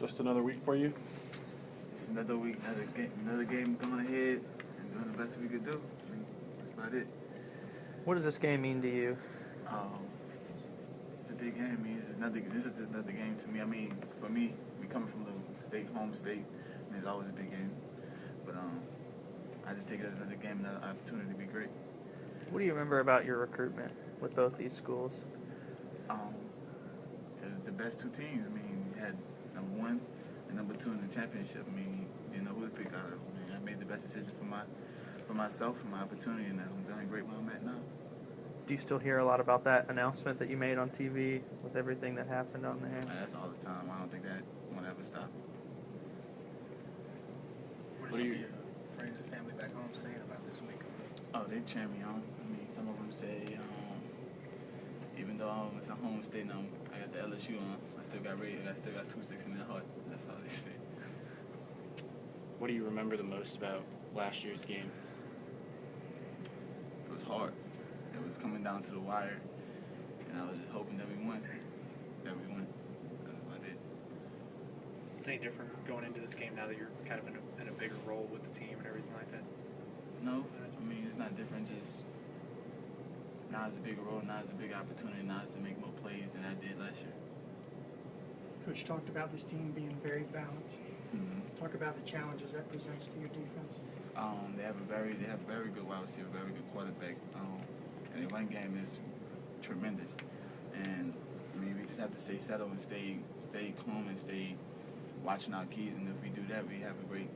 Just another week for you? Just another week, another game going ahead and doing the best we could do. I mean, that's about it. What does this game mean to you? It's a big game. I mean, this is just another game to me. I mean, for me, we coming from the home state, I mean, it's always a big game. But I just take it as another game, another opportunity to be great. What do you remember about your recruitment with both these schools? It was the best two teams. I mean, you had number 1 and number 2 in the championship. I mean, you didn't know who to pick out of. I mean, I made the best decision for myself, for my opportunity, and I'm doing great where I'm at now. Do you still hear a lot about that announcement that you made on TV with everything that happened on there? That's all the time. I don't think that won't ever stop. What are your friends and family back home saying about this week? Oh, they cheer me on. I mean, some of them say, even though it's a home state now, I got the LSU on, I still got 2-6 in their heart. That's all they say. What do you remember the most about last year's game? It was hard. It was coming down to the wire, and I was just hoping that we won. That's about it. Is it any different going into this game now that you're kind of in a bigger role with the team and everything like that? No, I mean, it's not different. Just now it's a bigger role, now it's a big opportunity, now it's to make more plays than I did last year. Coach talked about this team being very balanced. Mm-hmm. Talk about the challenges that presents to your defense. They have a very good wide receiver, very good quarterback. And their run game is tremendous. And I mean, we just have to stay settled and stay calm and stay watching our keys. And if we do that, we have a great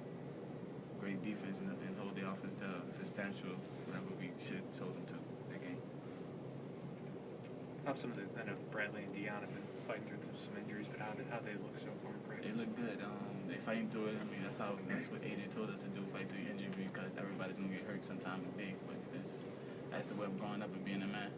defense and hold the offense to substantial level we should show them to that game. How some of I know Bradley and Dion have been fighting through some injuries, but how they look so far in practice? They look good. They fighting through it. I mean, that's what AJ told us to do, fight through injury, because everybody's gonna get hurt sometime in big. But that's the way of growing up and being a man.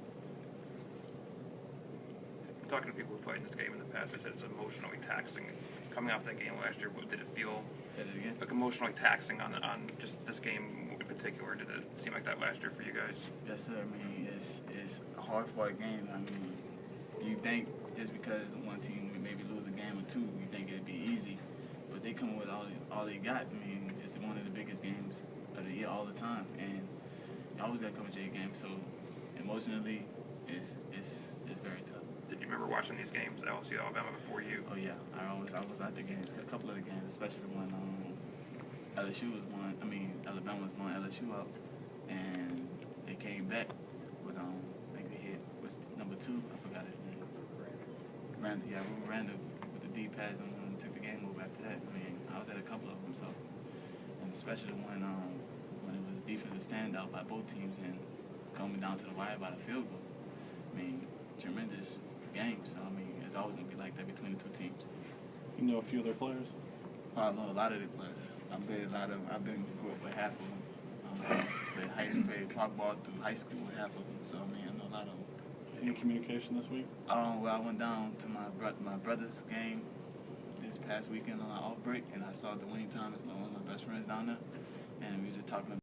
Talking to people who played in this game in the past, they said it's emotionally taxing. Coming off that game last year, did it feel Say it again? like emotionally taxing on just this game in particular? Did it seem like that last year for you guys? Yes, sir. I mean, it's a hard fought game. I mean, you think just because one team would maybe lose a game or two, you think it'd be easy, but they come with all they got. I mean, it's one of the biggest games of the year all the time, and you always got to come with your game. So emotionally, it's very tough. Did you remember watching these games, LSU, Alabama, before you? Oh yeah, I was at the games, a couple of the games, especially when LSU was one. I mean, Alabama was blowing LSU up, and they came back with I think they hit was number 2. I forgot his name. Randall, yeah, we ran with the deep pass and took the game over after that. I mean, I was at a couple of them, so, and especially when it was defensive standout by both teams and coming down to the wire by the field goal. I mean, tremendous game. So I mean, it's always gonna be like that between the two teams. You know a few of their players? I know a lot of the players. I've been with half of them. Played park ball through high school with half of them. So I mean, I know a lot of them. Any communication this week? Well, I went down to my brother's game this past weekend on our off break, and I saw Dwayne Thomas, one of my best friends down there, and we were just talking about